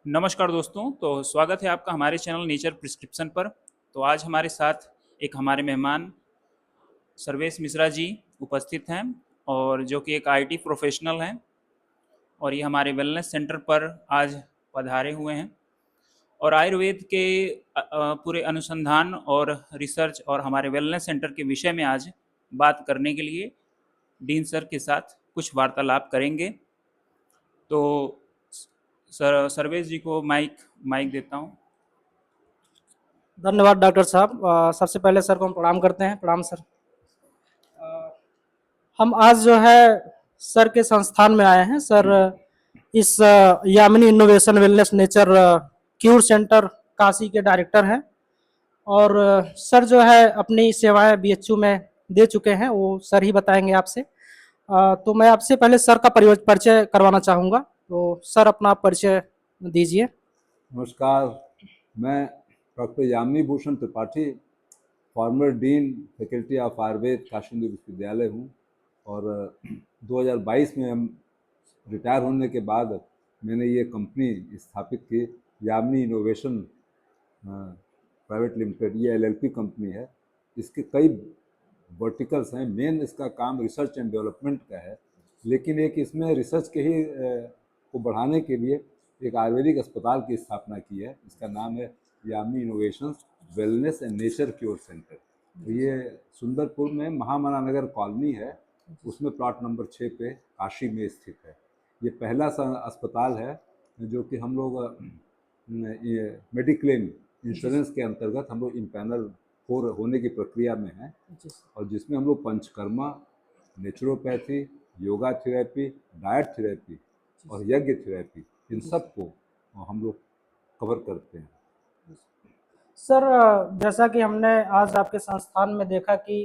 नमस्कार दोस्तों। तो स्वागत है आपका हमारे चैनल नेचर प्रिस्क्रिप्शन पर। तो आज हमारे साथ एक हमारे मेहमान सर्वेश मिश्रा जी उपस्थित हैं, और जो कि एक आईटी प्रोफेशनल हैं, और ये हमारे वेलनेस सेंटर पर आज पधारे हुए हैं और आयुर्वेद के पूरे अनुसंधान और रिसर्च और हमारे वेलनेस सेंटर के विषय में आज बात करने के लिए डीन सर के साथ कुछ वार्तालाप करेंगे। तो सर सर्वेश जी को माइक माइक देता हूँ। धन्यवाद डॉक्टर साहब। सबसे पहले सर को हम प्रणाम करते हैं। प्रणाम सर। हम आज जो है सर के संस्थान में आए हैं। सर इस Yamini innovation wellness nature cure centre Kashi के डायरेक्टर हैं, और सर जो है अपनी सेवाएं बीएचयू में दे चुके हैं, वो सर ही बताएंगे आपसे। तो मैं आपसे पहले सर का परिचय करवाना चाहूँगा। तो सर अपना परिचय दीजिए। नमस्कार, मैं doctor Yamini Bhushan Tripathi, former dean faculty of Ayurveda Kashi विश्वविद्यालय हूँ। और 2022 में हम रिटायर होने के बाद मैंने ये कंपनी स्थापित की, यामिनी इनोवेशन प्राइवेट लिमिटेड। ये एलएलपी कंपनी है। इसके कई वर्टिकल्स हैं। मेन इसका काम रिसर्च एंड डेवलपमेंट का है, लेकिन एक इसमें रिसर्च के ही को बढ़ाने के लिए एक आयुर्वेदिक अस्पताल की स्थापना की है। इसका नाम है Yamini innovations wellness and nature cure centre. तो ये सुंदरपुर में महामना नगर कॉलोनी है, उसमें प्लॉट नंबर 6 पे काशी में स्थित है। ये पहला अस्पताल है जो कि हम लोग मेडिक्लेम इंश्योरेंस के अंतर्गत हम लोग इम्पैनल होने की प्रक्रिया में हैं, और जिसमें हम लोग panchakarma, naturopathy, yoga therapy, diet therapy और यज्ञ थेरेपी, इन सब को हम लोग कवर करते हैं। सर जैसा कि हमने आज आपके संस्थान में देखा कि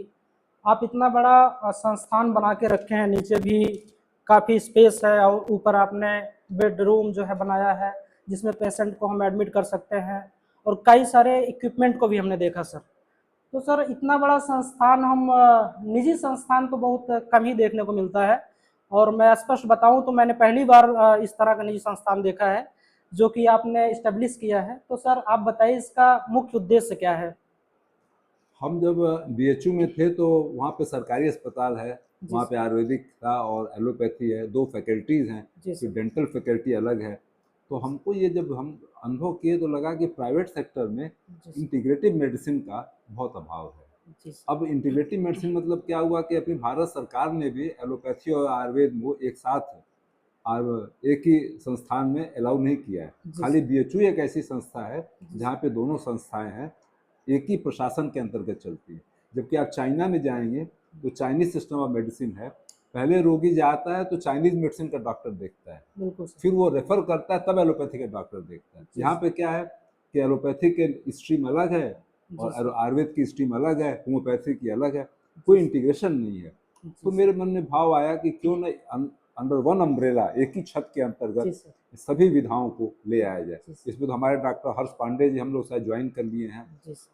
आप इतना बड़ा संस्थान बना के रखे हैं, नीचे भी काफ़ी स्पेस है और ऊपर आपने बेडरूम जो है बनाया है जिसमें पेशेंट को हम एडमिट कर सकते हैं, और कई सारे इक्विपमेंट को भी हमने देखा सर। तो सर इतना बड़ा संस्थान हम निजी संस्थान तो बहुत कम ही देखने को मिलता है, और मैं स्पष्ट बताऊं तो मैंने पहली बार इस तरह का निजी संस्थान देखा है जो कि आपने इस्टेब्लिश किया है। तो सर आप बताइए इसका मुख्य उद्देश्य क्या है? हम जब बीएचयू में थे तो वहाँ पे सरकारी अस्पताल है, वहाँ पे आयुर्वेदिक था और एलोपैथी है, दो फैकल्टीज़ हैं। फिर डेंटल फैकल्टी अलग है। तो हमको ये जब हम अनुभव किए तो लगा कि प्राइवेट सेक्टर में इंटीग्रेटिव मेडिसिन का बहुत अभाव है। अब इंटीग्रेटिव मेडिसिन मतलब क्या हुआ कि अपनी भारत सरकार ने भी एलोपैथी और आयुर्वेद को एक साथ एक ही संस्थान में अलाउ नहीं किया है। खाली बीएचयू एक ऐसी संस्था है जहाँ पे दोनों संस्थाएं हैं, एक ही प्रशासन के अंतर्गत चलती है। जबकि आप चाइना में जाएंगे तो चाइनीज सिस्टम ऑफ मेडिसिन है। पहले रोगी जाता है तो चाइनीज मेडिसिन का डॉक्टर देखता है, फिर वो रेफर करता है, तब एलोपैथी का डॉक्टर देखता है। यहाँ पे क्या है कि एलोपैथी के स्ट्रीम अलग है और आयुर्वेद की स्ट्रीम अलग है, होम्योपैथी की अलग है, कोई इंटीग्रेशन नहीं है। तो मेरे मन में भाव आया कि क्यों न अंडर वन अम्ब्रेला, एक ही छत के अंतर्गत सभी विधाओं को ले आया जाए। इसमें तो हमारे डॉक्टर हर्ष पांडे जी हम लोग शायद ज्वाइन कर लिए हैं,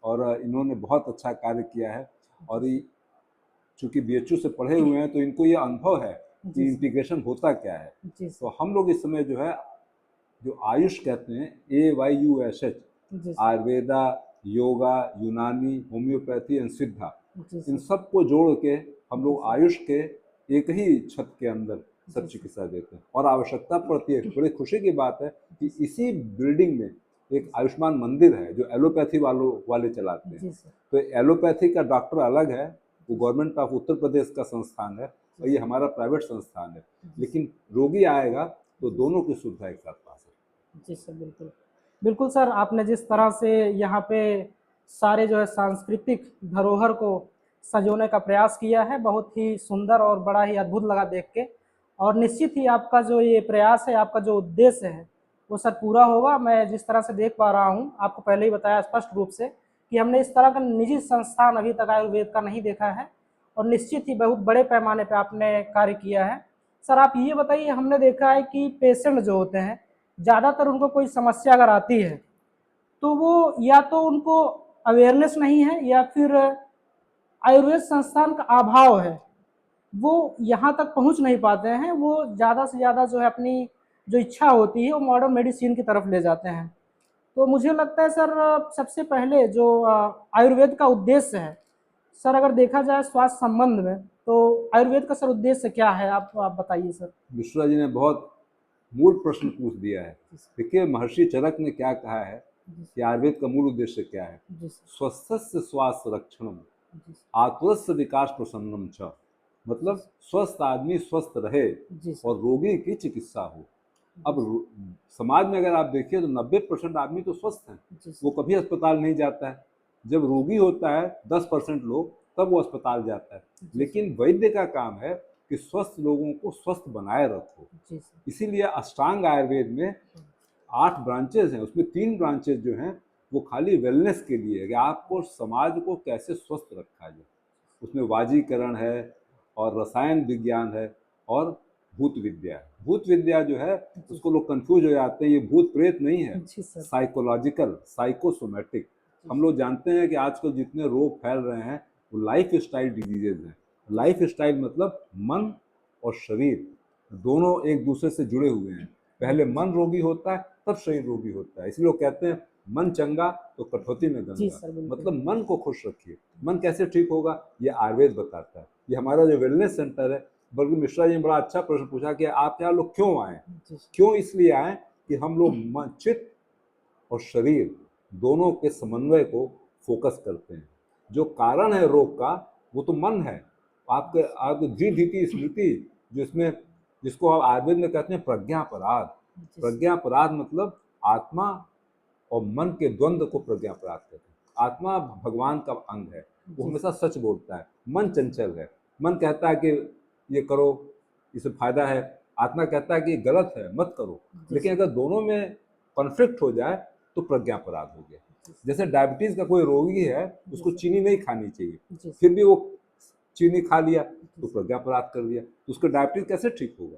और इन्होंने बहुत अच्छा कार्य किया है। और चूंकि बीएचयू से पढ़े हुए हैं तो इनको ये अनुभव है कि इंटीग्रेशन होता क्या है। तो हम लोग इस समय जो है, जो आयुष कहते हैं, AYUSH, आयुर्वेदा, योगा, यूनानी, होम्योपैथी एंड सिद्धा, इन सब को जोड़ के हम लोग आयुष के एक ही छत के अंदर सब चिकित्सा देते हैं। और आवश्यकता पड़ती है, बड़ी खुशी की बात है कि इसी बिल्डिंग में एक आयुष्मान मंदिर है जो एलोपैथी वाले चलाते हैं। तो एलोपैथी का डॉक्टर अलग है, वो गवर्नमेंट ऑफ उत्तर प्रदेश का संस्थान है, और ये हमारा प्राइवेट संस्थान है। लेकिन रोगी आएगा तो दोनों की सुविधा एक साथ पा सकते। जी सर, बिल्कुल बिल्कुल। सर आपने जिस तरह से यहाँ पे सारे जो है सांस्कृतिक धरोहर को संजोने का प्रयास किया है, बहुत ही सुंदर और बड़ा ही अद्भुत लगा देख के। और निश्चित ही आपका जो ये प्रयास है, आपका जो उद्देश्य है, वो सर पूरा होगा। मैं जिस तरह से देख पा रहा हूँ, आपको पहले ही बताया स्पष्ट रूप से कि हमने इस तरह का निजी संस्थान अभी तक आयुर्वेद का नहीं देखा है, और निश्चित ही बहुत बड़े पैमाने पर आपने कार्य किया है। सर आप ये बताइए, हमने देखा है कि पेशेंट जो होते हैं, ज़्यादातर उनको कोई समस्या अगर आती है तो वो या तो उनको अवेयरनेस नहीं है, या फिर आयुर्वेद संस्थान का अभाव है, वो यहाँ तक पहुँच नहीं पाते हैं। वो ज़्यादा से ज़्यादा जो है अपनी जो इच्छा होती है वो मॉडर्न मेडिसिन की तरफ ले जाते हैं। तो मुझे लगता है सर सबसे पहले जो आयुर्वेद का उद्देश्य है सर, अगर देखा जाए स्वास्थ्य संबंध में, तो आयुर्वेद का सर उद्देश्य क्या है, आप बताइए सर। मिश्रा जी ने बहुत मूल प्रश्न पूछ दिया है। देखिए, महर्षि चरक ने क्या कहा है कि आयुर्वेद का मूल उद्देश्य क्या है। स्वस्थस्य स्वास्थ्य रक्षणम आतुरस्य विकास प्रसन्नम छ, मतलब स्वस्थ आदमी स्वस्थ रहे और रोगी की चिकित्सा हो। अब समाज में अगर आप देखिए तो 90% आदमी तो स्वस्थ हैं, वो कभी अस्पताल नहीं जाता है। जब रोगी होता है 10% लोग, तब वो अस्पताल जाता है। लेकिन वैद्य का काम है कि स्वस्थ लोगों को स्वस्थ बनाए रखो। इसीलिए अष्टांग आयुर्वेद में 8 ब्रांचेज हैं, उसमें 3 ब्रांचेज जो हैं वो खाली वेलनेस के लिए है कि आपको समाज को कैसे स्वस्थ रखा जाए। उसमें वाजीकरण है और रसायन विज्ञान है और भूत विद्या। भूत विद्या जो है उसको लोग कंफ्यूज हो जाते हैं, ये भूत प्रेत नहीं है, साइकोलॉजिकल, साइकोसोमेटिक। हम लोग जानते हैं कि आजकल जितने रोग फैल रहे हैं वो लाइफ स्टाइल डिजीजेज हैं। लाइफ स्टाइल मतलब मन और शरीर दोनों एक दूसरे से जुड़े हुए हैं। पहले मन रोगी होता है तब शरीर रोगी होता है। इसलिए लोग कहते हैं मन चंगा तो कठौती में गंगा, मतलब मन को खुश रखिए। मन कैसे ठीक होगा ये आयुर्वेद बताता है। ये हमारा जो वेलनेस सेंटर है, बल्कि मिश्रा जी ने बड़ा अच्छा प्रश्न पूछा कि आप यहाँ लोग क्यों आए। क्यों इसलिए आए कि हम लोग मन, चित्त और शरीर दोनों के समन्वय को फोकस करते हैं। जो कारण है रोग का वो तो मन है। आपके द्विधीति स्मृति जिसको आप आयुर्वेद में कहते हैं प्रज्ञापराध। प्रज्ञापराध मतलब आत्मा और मन के द्वंद्व को प्रज्ञापराध कहते हैं। आत्मा भगवान का अंग है, वो हमेशा सच बोलता है। मन चंचल है, मन कहता है कि ये करो, इससे फायदा है। आत्मा कहता है कि ये गलत है, मत करो। लेकिन अगर दोनों में कॉन्फ्लिक्ट हो जाए तो प्रज्ञापराध हो गया। जैसे डायबिटीज का कोई रोगी है, उसको चीनी नहीं खानी चाहिए, फिर भी वो चीनी खा लिया तो प्रज्ञापराध कर लिया, तो उसका डायबिटीज कैसे ठीक होगा।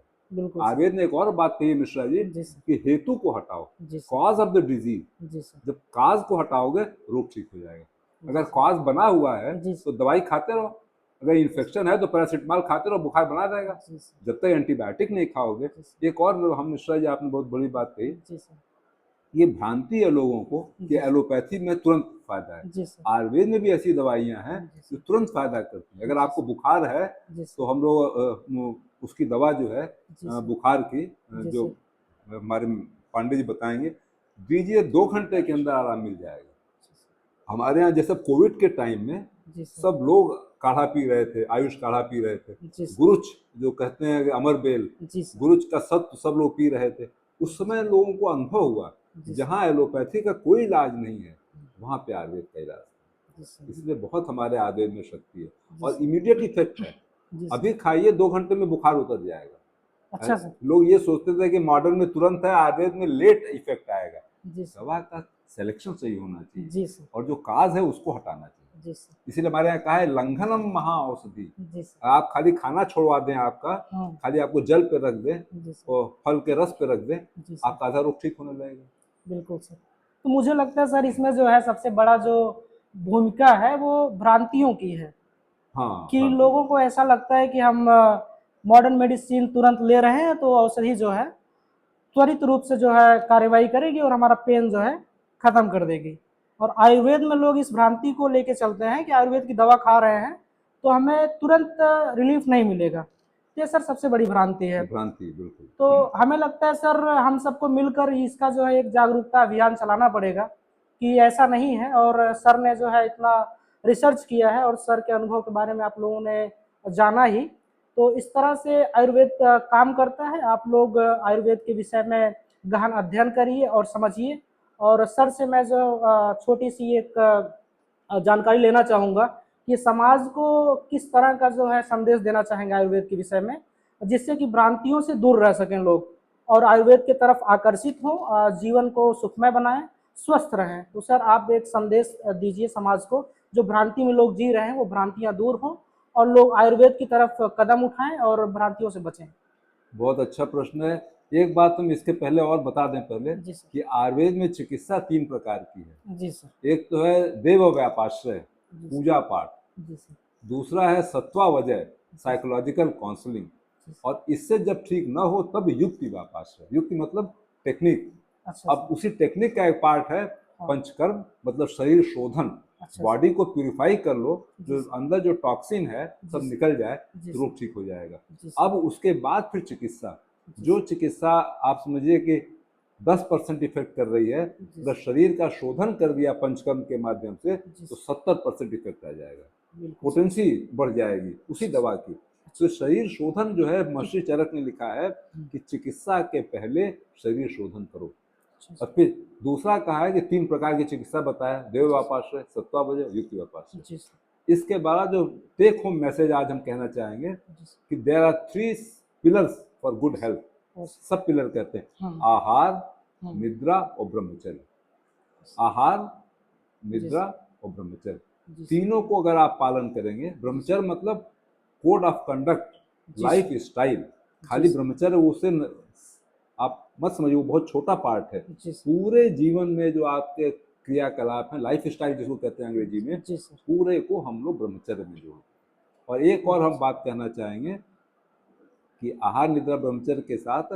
आयुर्वेद ने एक और बात कही मिश्रा जी कि हेतु को हटाओ, कॉज ऑफ द डिजीज। जब काज को हटाओगे रोग ठीक हो जाएगा। अगर कॉज बना हुआ है तो दवाई खाते रहो। अगर इन्फेक्शन है तो पैरासिटामॉल खाते रहो, बुखार बना रहेगा जब तक एंटीबायोटिक नहीं खाओगे। एक और हम मिश्रा जी आपने बहुत बड़ी बात कही, ये भ्रांति है लोगों को कि एलोपैथी में तुरंत फायदा है। आयुर्वेद में भी ऐसी दवाइयां हैं जो तुरंत फायदा करती हैं। अगर आपको बुखार है तो हम लोग उसकी दवा जो है बुखार की, जो हमारे पांडे जी बताएंगे, दीजिए 2 घंटे के अंदर आराम मिल जाएगा। हमारे यहाँ जैसे कोविड के टाइम में सब लोग काढ़ा पी रहे थे, आयुष काढ़ा पी रहे थे, गुरुच जो कहते हैं अमर बेल, गुरुच का सत्व सब लोग पी रहे थे। उस समय लोगों को अनुभव हुआ जहाँ एलोपैथी का कोई इलाज नहीं है वहाँ पे आयुर्वेद का इलाज है। इसलिए बहुत हमारे आयुर्वेद में शक्ति है और इमीडिएट इफेक्ट है। अभी खाइए 2 घंटे में बुखार उतर जाएगा। अच्छा सर। लोग ये सोचते थे कि मॉडर्न में तुरंत है, आयुर्वेद में लेट इफेक्ट आएगा। दवा का सिलेक्शन सही होना चाहिए और जो काज है उसको हटाना चाहिए। इसीलिए हमारे यहाँ कहा है लंघनम महा औषधि। आप खाली खाना छोड़वा दें, आपका खाली आपको जल पे रख दें और फल के रस पे रख दें, आपका आधा रोग ठीक होने लगेगा। बिल्कुल सर। तो मुझे लगता है सर इसमें जो है सबसे बड़ा जो भूमिका है वो भ्रांतियों की है। कि लोगों को ऐसा लगता है कि हम मॉडर्न मेडिसिन तुरंत ले रहे हैं तो औषधि जो है त्वरित रूप से जो है कार्रवाई करेगी और हमारा पेन जो है खत्म कर देगी। और आयुर्वेद में लोग इस भ्रांति को लेके चलते हैं कि आयुर्वेद की दवा खा रहे हैं तो हमें तुरंत रिलीफ नहीं मिलेगा। ये सर सबसे बड़ी भ्रांति है। बिल्कुल। तो हमें लगता है सर हम सबको मिलकर इसका जो है एक जागरूकता अभियान चलाना पड़ेगा कि ऐसा नहीं है। और सर ने जो है इतना रिसर्च किया है और सर के अनुभव के बारे में आप लोगों ने जाना ही, तो इस तरह से आयुर्वेद काम करता है। आप लोग आयुर्वेद के विषय में गहन अध्ययन करिए और समझिए। और सर से मैं जो छोटी सी एक जानकारी लेना चाहूँगा कि समाज को किस तरह का जो है संदेश देना चाहेंगे आयुर्वेद के विषय में, जिससे कि भ्रांतियों से दूर रह सकें लोग और आयुर्वेद की तरफ आकर्षित हों, जीवन को सुखमय बनाएं, स्वस्थ रहें। तो सर आप एक संदेश दीजिए समाज को, जो भ्रांति में लोग जी रहे हैं वो भ्रांतियां दूर हों और लोग आयुर्वेद की तरफ कदम उठाएं और भ्रांतियों से बचें। बहुत अच्छा प्रश्न है। एक बात हम इसके पहले और बता दें पहले कि आयुर्वेद में चिकित्सा 3 प्रकार की है। जी सर। एक तो है देव व्यापाश्रय, पूजा पाठ। दूसरा है सत्वा वजय, साइकोलॉजिकल काउंसलिंग। और इससे जब ठीक ना हो तब युक्ति वापस है। युक्ति मतलब टेक्निक। अच्छा अब उसी टेक्निक का एक पार्ट है हाँ। पंचकर्म, मतलब शरीर शोधन। अच्छा बॉडी को प्यूरिफाई कर लो, जी जो सर। अंदर जो टॉक्सिन है सब जी निकल जाए जी तो रोग ठीक हो जाएगा। जी सर। अब उसके बाद फिर चिकित्सा, जी जो चिकित्सा आप समझिए कि 10% इफेक्ट कर रही है, जी अगर शरीर का शोधन कर दिया पंचकर्म के माध्यम से जी तो 70% इफेक्ट आ जाएगा, बिल्कुल सर। पोटेंसी बढ़ जाएगी उसी दवा की। तो शरीर शोधन जो है, महर्षि चरक ने लिखा है कि चिकित्सा के पहले शरीर शोधन करो। और फिर दूसरा कहा है कि 3 प्रकार की चिकित्सा बताया, देव व्यापाश्रय, सत्वावजय, युक्ति व्यापाश्रय। जी सर। इसके बाद जो टेक होम मैसेज आज हम कहना चाहेंगे जी सर। कि there are 3 pillars for good health. सब पिलर कहते हैं, हाँ आहार, हाँ निद्रा और ब्रह्मचर्य। आहार, निद्रा और ब्रह्मचर्य, जी सर। तीनों को अगर आप पालन करेंगे, ब्रह्मचर्य मतलब कोड ऑफ कंडक्ट, जी लाइफ सर। स्टाइल। खाली सर। ब्रह्मचर्य उसे आप मत समझिए, वो बहुत छोटा पार्ट है। जी सर। पूरे जीवन में जो आपके क्रियाकलाप हैं, लाइफ स्टाइल जिसको कहते हैं अंग्रेजी में, जी सर। पूरे को हम लोग ब्रह्मचर्य में जोड़ें। और एक और हम बात कहना चाहेंगे कि आहार, निद्रा, ब्रह्मचर्य के साथ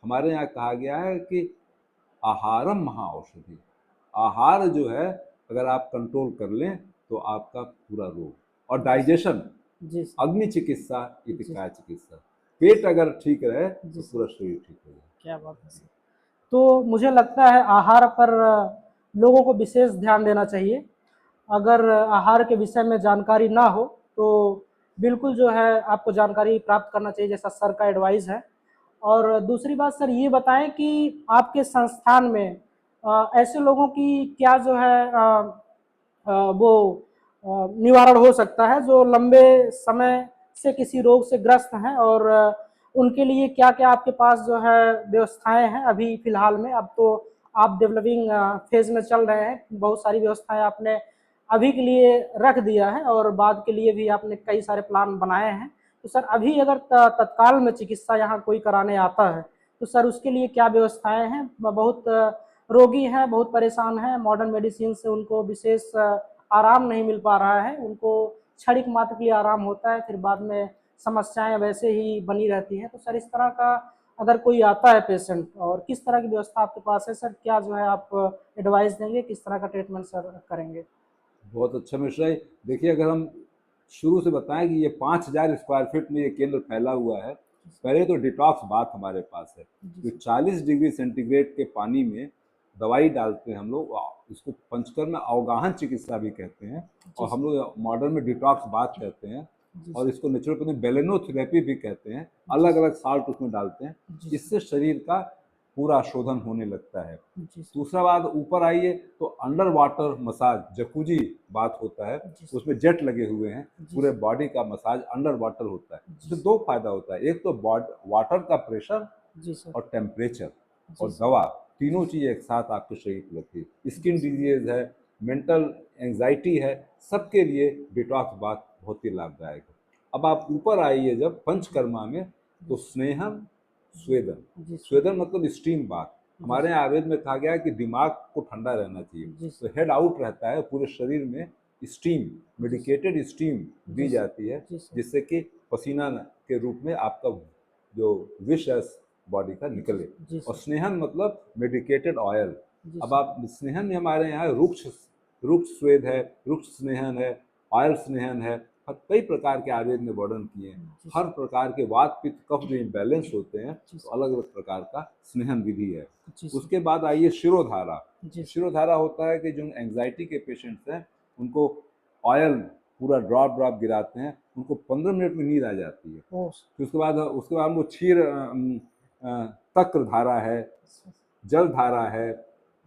हमारे यहाँ कहा गया है कि आहारम महाऔषधि। आहार जो है अगर आप कंट्रोल कर लें तो आपका पूरा रोग, और डाइजेशन, जी सर। अग्नि चिकित्सा, इतिकाय चिकित्सा। पेट अगर ठीक रहे तो पूरा शरीर ठीक हो जाए। क्या बात है सर। तो मुझे लगता है आहार पर लोगों को विशेष ध्यान देना चाहिए। अगर आहार के विषय में जानकारी ना हो तो बिल्कुल जो है आपको जानकारी प्राप्त करना चाहिए, जैसा सर का एडवाइस है। और दूसरी बात सर ये बताएं कि आपके संस्थान में ऐसे लोगों की क्या जो है वो निवारण हो सकता है जो लंबे समय से किसी रोग से ग्रस्त हैं, और उनके लिए क्या क्या आपके पास जो है व्यवस्थाएं हैं अभी फिलहाल में? अब तो आप डेवलपिंग फेज में चल रहे हैं, बहुत सारी व्यवस्थाएं आपने अभी के लिए रख दिया है और बाद के लिए भी आपने कई सारे प्लान बनाए हैं। तो सर अभी अगर तत्काल में चिकित्सा यहाँ कोई कराने आता है तो सर उसके लिए क्या व्यवस्थाएं हैं? बहुत रोगी हैं, बहुत परेशान हैं, मॉडर्न मेडिसिन से उनको विशेष आराम नहीं मिल पा रहा है, उनको क्षणिक मात्र के लिए आराम होता है, फिर बाद में समस्याएं वैसे ही बनी रहती हैं। तो सर इस तरह का अगर कोई आता है पेशेंट, और किस तरह की व्यवस्था आपके पास है सर, क्या जो है आप एडवाइस देंगे, किस तरह का ट्रीटमेंट सर करेंगे? बहुत अच्छा मिश्रा जी। देखिए, अगर हम शुरू से बताएं कि ये 5000 स्क्वायर फीट में ये केंद्र फैला हुआ है, पहले तो डिटॉक्स बात हमारे पास है। जो 40 डिग्री सेंटीग्रेड के पानी में दवाई डालते हैं हम लोग, इसको पंचकर्म में अवगाहन चिकित्सा भी कहते हैं, और हम लोग मॉडर्न में डिटॉक्स बात कहते हैं, और इसको नेचुरोपैथी में बेलेनोथेरेपी भी कहते हैं। अलग अलग साल्ट उसमें डालते हैं, इससे शरीर का पूरा शोधन होने लगता है। दूसरा बात, ऊपर आइए तो अंडर वाटर मसाज, जकूजी बात होता है, उसमें जेट लगे हुए हैं, पूरे बॉडी का मसाज अंडर वाटर होता है। इससे 2 फायदा होता है, एक तो वाटर का प्रेशर और टेम्परेचर और दवा, तीनों चीज़ एक साथ आपके शरीर को लगती है। स्किन डिजीज है, मेंटल एंजाइटी है, सबके लिए डिटॉक्स बात बहुत ही लाभदायक है। अब आप ऊपर आइए जब पंचकर्मा में, तो स्नेहम, स्वेदन। स्वेदन मतलब स्टीम बात। हमारे यहाँ आयुर्वेद में कहा गया है कि दिमाग को ठंडा रहना चाहिए, तो हेड आउट रहता है, पूरे शरीर में स्टीम, मेडिकेटेड स्टीम दी जाती है, जिससे कि पसीना के रूप में आपका जो विष है बॉडी का निकले। और स्नेहन मतलब मेडिकेटेड ऑयल। अब आप स्नेहन में हमारे यहाँ रुक्ष रुक्ष स्वेद है, रुक्ष स्नेहन है, ऑयल स्नेहन है, कई प्रकार के आयुर्वेद में वर्णन किए हैं। हर प्रकार के वात पित्त कफ जो इम्बैलेंस होते हैं तो अलग अलग प्रकार का स्नेहन विधि है। उसके बाद आइए शिरोधारा। शिरोधारा होता है कि जो एंग्जाइटी के पेशेंट्स हैं उनको ऑयल पूरा ड्रॉप ड्रॉप गिराते हैं, उनको 15 मिनट में नींद आ जाती है। फिर उसके बाद हम लोग क्षीर तक्र धारा है, जल धारा है,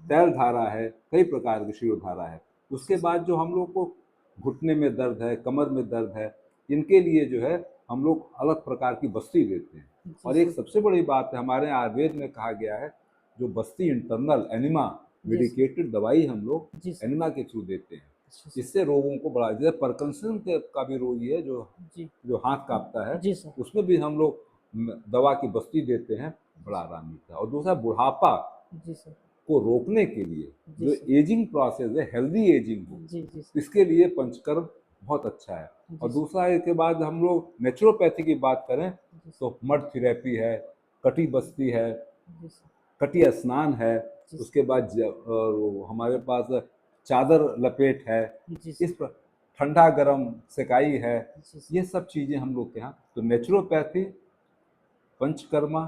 तैल धारा है, कई प्रकार की शिरोधारा है। उसके बाद जो हम लोग को घुटने में दर्द है, कमर में दर्द है, इनके लिए जो है हम लोग अलग प्रकार की बस्ती देते हैं। और एक सबसे बड़ी बात है, हमारे आयुर्वेद में कहा गया है जो बस्ती इंटरनल एनिमा मेडिकेटेड दवाई हम लोग एनिमा के थ्रू देते हैं। इससे रोगों को बड़ा, जैसे पार्किंसन का भी रोगी है जो हाथ कांपता है, उसमें भी हम लोग दवा की बस्ती देते हैं, बड़ा आराम मिलता है। और दूसरा, बुढ़ापा को रोकने के लिए जो एजिंग प्रोसेस है, हेल्दी एजिंग हो, इसके लिए पंचकर्म बहुत अच्छा है। और दूसरा, इसके बाद हम लोग नेचुरोपैथी की बात करें जी सर। तो मड थेरेपी है, कटी बस्ती है, जी सर। कटी स्नान है, जी उसके बाद हमारे पास चादर लपेट है, जी इस सर। पर ठंडा गरम सेकाई है, जी सर। ये सब चीज़ें हम लोग के यहाँ। तो नेचुरोपैथी, पंचकर्मा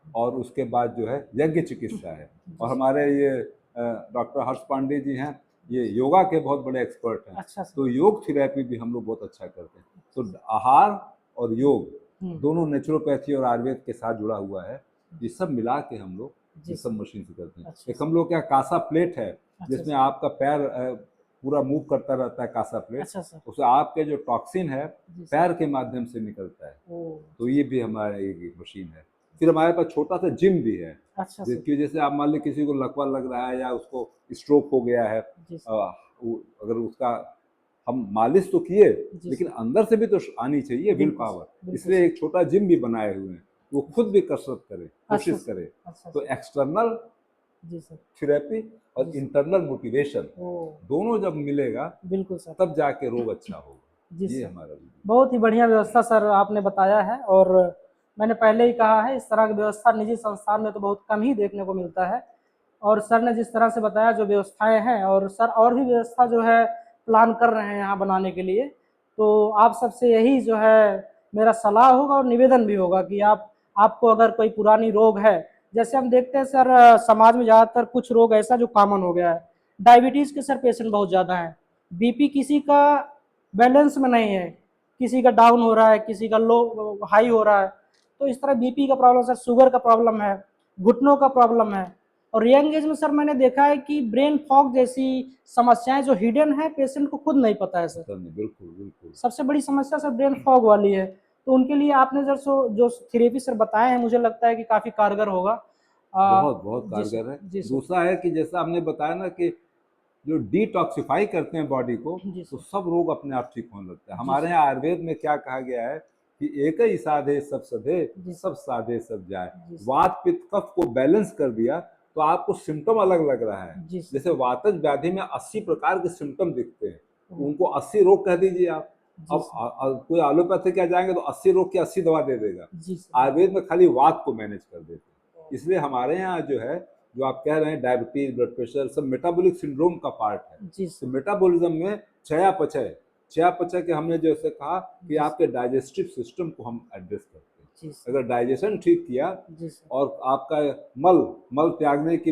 और उसके बाद जो है यज्ञ चिकित्सा है। जी और सर। हमारे ये डॉक्टर हर्ष पांडे जी हैं, ये योगा के बहुत बड़े एक्सपर्ट हैं। अच्छा सर। तो योग थेरेपी भी हम लोग बहुत अच्छा करते हैं। तो आहार और योग दोनों नेचुरोपैथी और आयुर्वेद के साथ जुड़ा हुआ है। ये सब मिला के हम लोग जी ये सर। सब मशीन से करते हैं। अच्छा एक हम लोग क्या कासा प्लेट है, अच्छा जिसमें सर। आपका पैर पूरा मूव करता रहता है, कासा प्लेट। अच्छा सर। उससे आपके जो टॉक्सिन है जी सर। पैर के माध्यम से निकलता है। ओ। तो ये भी हमारा एक मशीन है। फिर हमारे पास छोटा सा जिम भी है, अच्छा सर। कि जैसे आप मान लीजिए किसी को लकवा लग रहा है या उसको स्ट्रोक हो गया है, जी सर। अगर उसका हम मालिश तो किए, जी लेकिन सर। अंदर से भी तो आनी चाहिए विल बिल्कुल पावर। बिल्कुल इसलिए सर। एक छोटा जिम भी बनाए हुए हैं, वो खुद भी कसरत करे, अच्छा कोशिश सर। करे। अच्छा तो सर। एक्सटर्नल जी सर। थेरेपी और जी सर। इंटरनल मोटिवेशन ओ। दोनों जब मिलेगा बिल्कुल सर। तब जाके रोग अच्छा जी होगा। ये सर। हमारा बहुत ही बढ़िया व्यवस्था सर आपने बताया है, और मैंने पहले ही कहा है, इस तरह की व्यवस्था निजी संस्थान में तो बहुत कम ही देखने को मिलता है। और सर ने जिस तरह से बताया जो व्यवस्थाएं हैं, और सर और भी व्यवस्था जो है प्लान कर रहे हैं यहाँ बनाने के लिए, तो आप सबसे यही जो है मेरा सलाह होगा और निवेदन भी होगा कि आपको अगर कोई पुरानी रोग है, जैसे हम देखते हैं सर समाज में ज़्यादातर कुछ रोग ऐसा जो कॉमन हो गया है, डायबिटीज़ के सर पेशेंट बहुत ज़्यादा हैं, बीपी किसी का बैलेंस में नहीं है, किसी का डाउन हो रहा है, किसी का लो हाई हो रहा है। तो इस तरह बीपी का प्रॉब्लम सर, शुगर का प्रॉब्लम है, घुटनों का प्रॉब्लम है। और यंग एज में सर मैंने देखा है कि ब्रेन फॉग जैसी समस्याएं जो हिडन है, पेशेंट को खुद नहीं पता है सर। बिल्कुल बिल्कुल। सबसे बड़ी समस्या सर ब्रेन फॉग वाली है। तो उनके लिए आपने जो थेरेपी सर बताए हैं, मुझे लगता है कि काफ़ी कारगर होगा। बहुत बहुत जी सर। कारगर है। जी सर। दूसरा है कि जैसा आपने बताया ना कि जो डिटॉक्सिफाई करते हैं बॉडी को, जी तो सर। सब रोग अपने आप ठीक होने लगते हैं। जी हमारे सर। यहाँ आयुर्वेद में क्या कहा गया है कि एक ही साधे सब सधे, जी सर। सब साधे सब जाए। जी सर। वात पित्त कफ को बैलेंस कर दिया तो आपको सिम्टम अलग लग रहा है। जी सर। जैसे वातज व्याधि में 80 प्रकार के सिम्टम दिखते हैं, ओह। उनको 80 रोग कह दीजिए आप। जी अब सर। कोई एलोपैथी क्या जाएंगे तो 80 रोग की 80 दवा दे देगा। जी सर। आयुर्वेद में खाली वात को मैनेज कर देते हैं। इसलिए हमारे यहाँ जो है, जो आप कह रहे हैं डायबिटीज, ब्लड प्रेशर, सब मेटाबॉलिक सिंड्रोम का पार्ट है। जी तो सर। मेटाबॉलिज्म में चयापचय, चयापचय के हमने जैसे कहा कि जी आपके डाइजेस्टिव सिस्टम को हम एड्रेस करते हैं। जी सर। अगर डाइजेशन ठीक किया जी सर। और आपका मल मल त्यागने की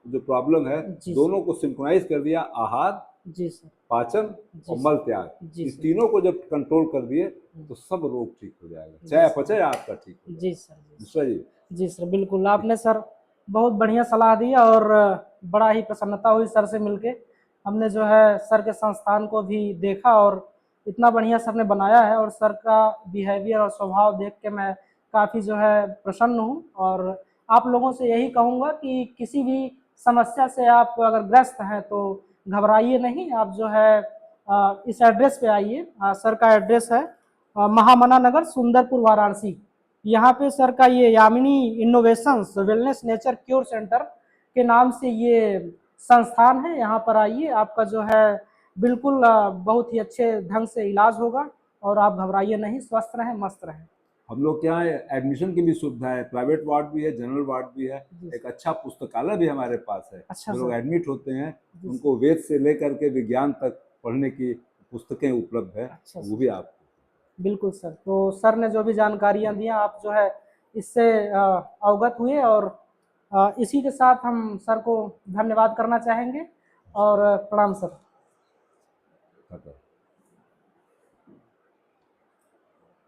जो प्रॉब्लम है, जी सर। दोनों को सिंक्रोनाइज कर दिया, आहार, जी सर। पाचन जी और मल सर। त्याग, जी इस सर। तीनों को जब कंट्रोल कर दिए तो सब रोग ठीक हो जाएगा, जी चयापचय सर। आपका ठीक हो जी जाएगा। सर। जी मिश्रा जी। सर। जी सर, बिल्कुल आपने सर बहुत बढ़िया सलाह दी, और बड़ा ही प्रसन्नता हुई सर से मिलके। हमने जो है सर के संस्थान को भी देखा, और इतना बढ़िया सर ने बनाया है, और सर का बिहेवियर और स्वभाव देख के मैं काफ़ी जो है प्रसन्न हूँ। और आप लोगों से यही कहूँगा कि किसी भी समस्या से आप अगर ग्रस्त हैं तो घबराइए नहीं, आप जो है इस एड्रेस पे आइए। सर का एड्रेस है महामना नगर, सुंदरपुर, वाराणसी। यहाँ पे सर का ये Yamini innovations wellness nature cure centre के नाम से ये संस्थान है। यहाँ पर आइए, आपका जो है बिल्कुल बहुत ही अच्छे ढंग से इलाज होगा, और आप घबराइए नहीं, स्वस्थ रहें, मस्त रहें। हम लोग के यहाँ एडमिशन की भी सुविधा है, प्राइवेट वार्ड भी है, जनरल वार्ड भी है, एक अच्छा पुस्तकालय भी हमारे पास है। अच्छा जो लोग सर। एडमिट होते हैं जी उनको वेद से लेकर के विज्ञान तक पढ़ने की पुस्तकें उपलब्ध है, अच्छा वो सर। भी आप। बिल्कुल सर, तो सर ने जो भी जानकारियाँ दी आप जो है इससे अवगत हुए, और इसी के साथ हम सर को धन्यवाद करना चाहेंगे, और प्रणाम सर।